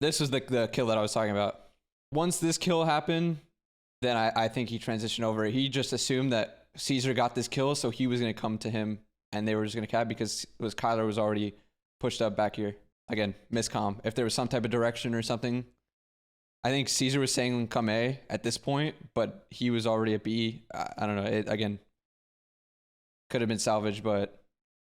this was the kill that I was talking about. Once this kill happened, then I think he transitioned over. He just assumed that Caesar got this kill, so he was going to come to him, and they were just going to cap because Kyler was already pushed up back here. Again, miscomm. If there was some type of direction or something, I think Caesar was saying come A at this point, but he was already at B. I don't know. It, again, could have been salvaged, but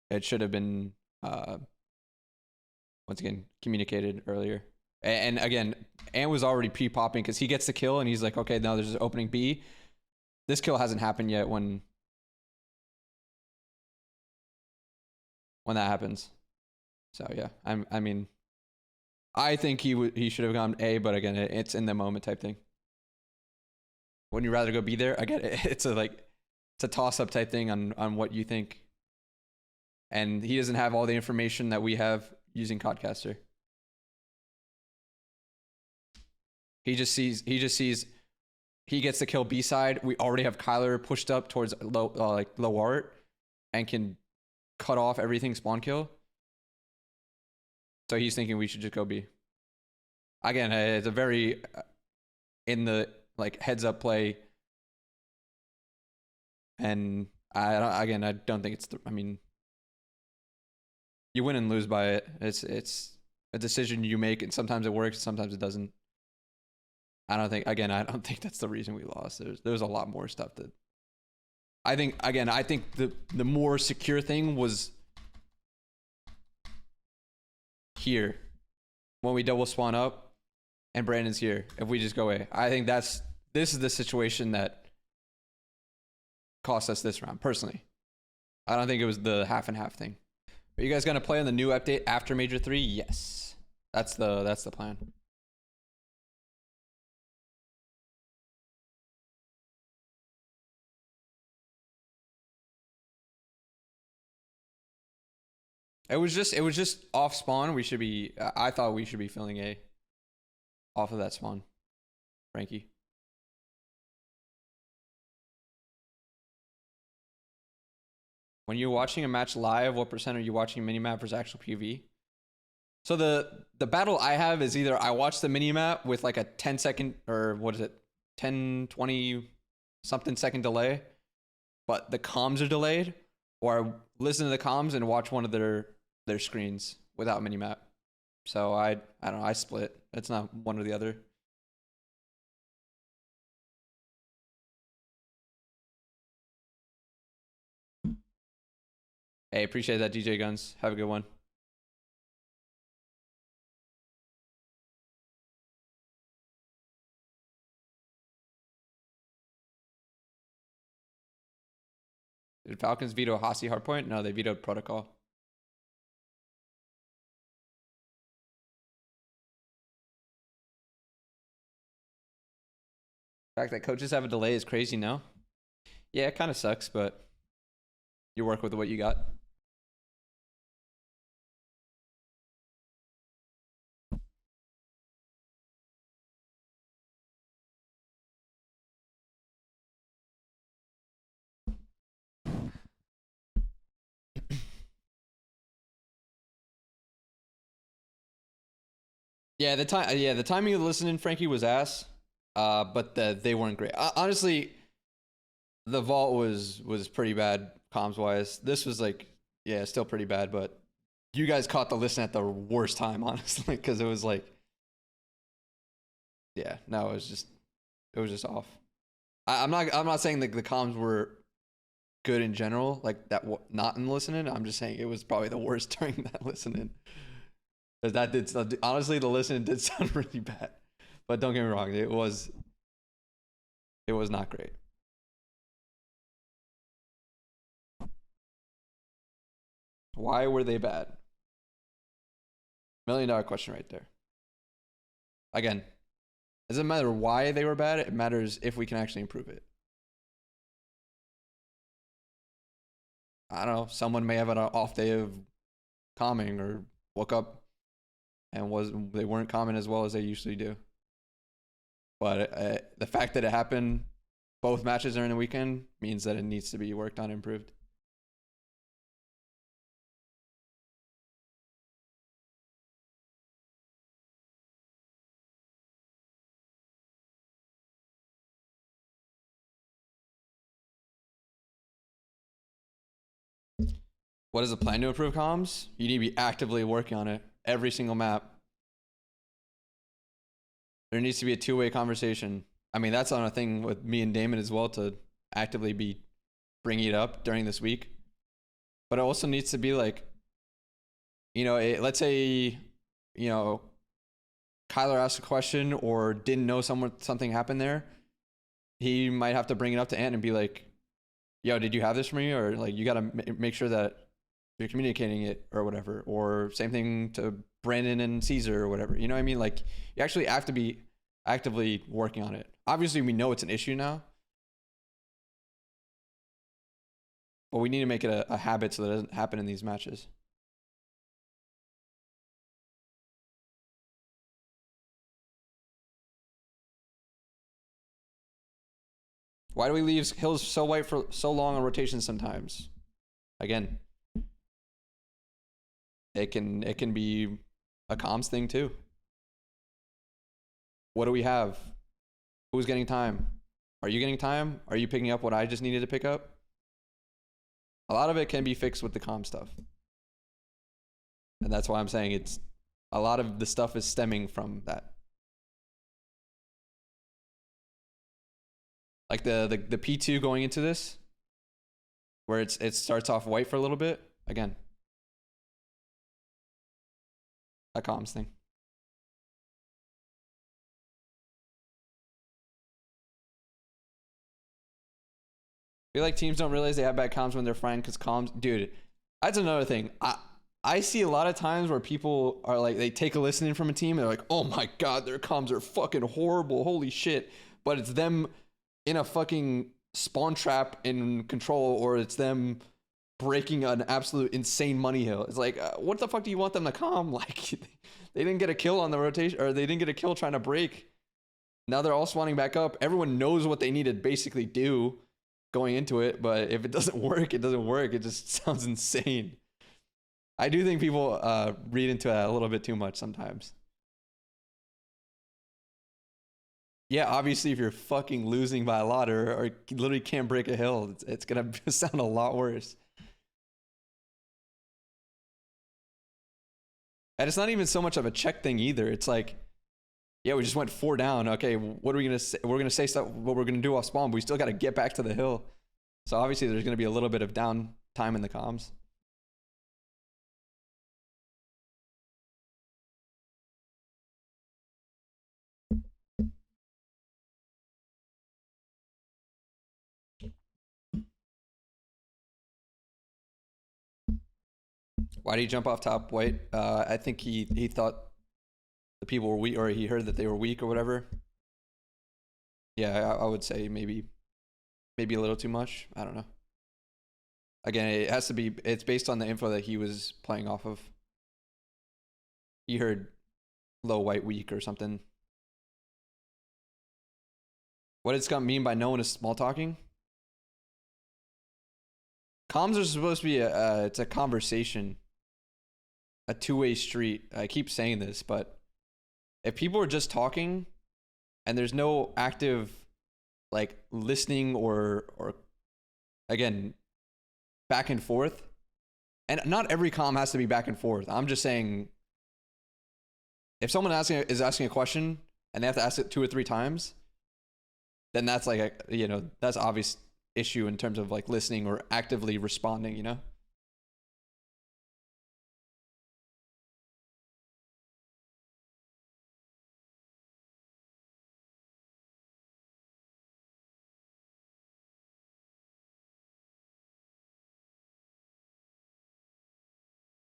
it should have been, once again, communicated earlier. And again, Ant was already pre-popping because he gets the kill and he's like, okay, now there's an opening B. This kill hasn't happened yet when that happens. So yeah, I mean, I think he should have gone A, but again, it's in the moment type thing. Wouldn't you rather go B there? Again, it's a toss-up type thing on what you think. And he doesn't have all the information that we have using Codcaster. He just sees he gets the kill B side. We already have Kyler pushed up towards low art and can cut off everything spawn kill. So he's thinking we should just go B. Again, it's a very in the heads up play. And I don't think it's I mean, you win and lose by it. It's a decision you make, and sometimes it works, sometimes it doesn't. I don't think that's the reason we lost. There's a lot more stuff that I think the more secure thing was here when we double spawn up and Brandon's here. If we just go A, I think this is the situation that cost us this round. Personally, I don't think it was the half and half thing. Are you guys gonna play on the new update after Major 3? Yes, that's the plan. It was just off spawn. I thought we should be filling A off of that spawn, Frankie. When you're watching a match live, what % are you watching minimap versus actual PV? So the battle I have is either I watch the minimap with like a 10-second or what is it, 10, 20 something second delay, but the comms are delayed, or I listen to the comms and watch one of their screens without minimap. So I don't know, I split. It's not one or the other. Hey, appreciate that, DJ Guns. Have a good one. Did Falcons veto Hasi hardpoint? No, they vetoed protocol. The fact that coaches have a delay is crazy, no? Yeah, it kind of sucks, but you work with what you got. Yeah, the timing of listening, Frankie, was ass. But they weren't great. Honestly, the vault was pretty bad comms wise. This was still pretty bad, but you guys caught the listen at the worst time, honestly, because it was it was just off. I'm not saying the comms were good in general, not in listening. I'm just saying it was probably the worst during that listening. Because that did, honestly, the listening did sound really bad. But don't get me wrong, it was not great. Why were they bad? $1 million question right there. Again, it doesn't matter why they were bad, it matters if we can actually improve it. I don't know, someone may have an off day of calming or woke up and they weren't calming as well as they usually do. But the fact that it happened both matches during the weekend means that it needs to be worked on, improved. What is the plan to improve comms? You need to be actively working on it. Every single map. There needs to be a two-way conversation. I mean, that's on a thing with me and Damon as well, to actively be bringing it up during this week. But it also needs to be like, you know, let's say, you know, Kyler asked a question or didn't know something happened there. He might have to bring it up to Ant and be like, yo, did you have this for me? Or like, you got to make sure that you're communicating it or whatever. Or same thing to Brandon and Caesar or whatever. You know what I mean? Like, you actually have to be actively working on it. Obviously, we know it's an issue now, but we need to make it a habit so that it doesn't happen in these matches. Why do we leave hills so white for so long on rotation sometimes? Again, it can be a comms thing too. What do we have? Who's getting time? Are you getting time? Are you picking up what I just needed to pick up? A lot of it can be fixed with the comm stuff. And that's why I'm saying it's a lot of the stuff is stemming from that. Like the P2 going into this, where it starts off white for a little bit. Again, a comms thing. I feel like teams don't realize they have bad comms when they're frying because comms, dude, that's another thing. I see a lot of times where people are like, they take a listen in from a team and they're like, oh my God, their comms are fucking horrible. Holy shit. But it's them in a fucking spawn trap in control, or it's them breaking an absolute insane money hill. It's like, what the fuck do you want them to calm? Like, they didn't get a kill on the rotation, or they didn't get a kill trying to break. Now they're all spawning back up. Everyone knows what they need to basically do going into it, but if it doesn't work, it doesn't work. It just sounds insane. I do think people read into that a little bit too much sometimes. Yeah, obviously, if you're fucking losing by a lot or literally can't break a hill, it's gonna sound a lot worse. And it's not even so much of a check thing either. It's like, yeah, we just went 4 down. Okay, what are we gonna say? We're gonna say stuff what we're gonna do off spawn, but we still got to get back to the hill. So obviously, there's gonna be a little bit of down time in the comms. Why did he jump off top white? I think he thought the people were weak, or he heard that they were weak or whatever. Yeah, I would say maybe a little too much. I don't know. Again, it has to be, it's based on the info that he was playing off of. He heard low white weak or something. What does Scott mean by no one is small talking? Comms are supposed to be it's a conversation, a two-way street. I keep saying this, but if people are just talking and there's no active like listening or again back and forth, and not every comm has to be back and forth. I'm just saying, if someone is asking a question and they have to ask it 2 or 3 times, then that's like that's obvious issue in terms of like listening or actively responding, you know?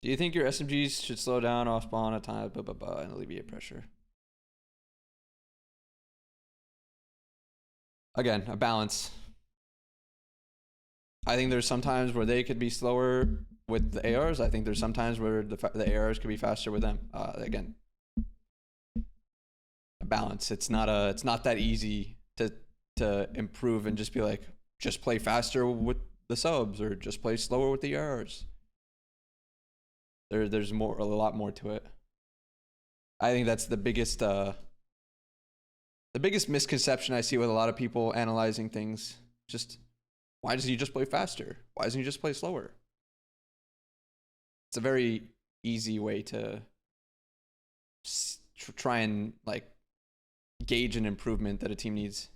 Do you think your SMGs should slow down off spawn at times, and alleviate pressure? Again, a balance. I think there's some times where they could be slower with the ARs. I think there's some times where the ARs could be faster with them. Again, a balance. It's not that easy to improve and just be like, just play faster with the subs or just play slower with the ARs. There's a lot more to it. I think that's the biggest misconception I see with a lot of people analyzing things. Just, why doesn't he just play faster? Why doesn't he just play slower? it's a very easy way to try and like gauge an improvement that a team needs.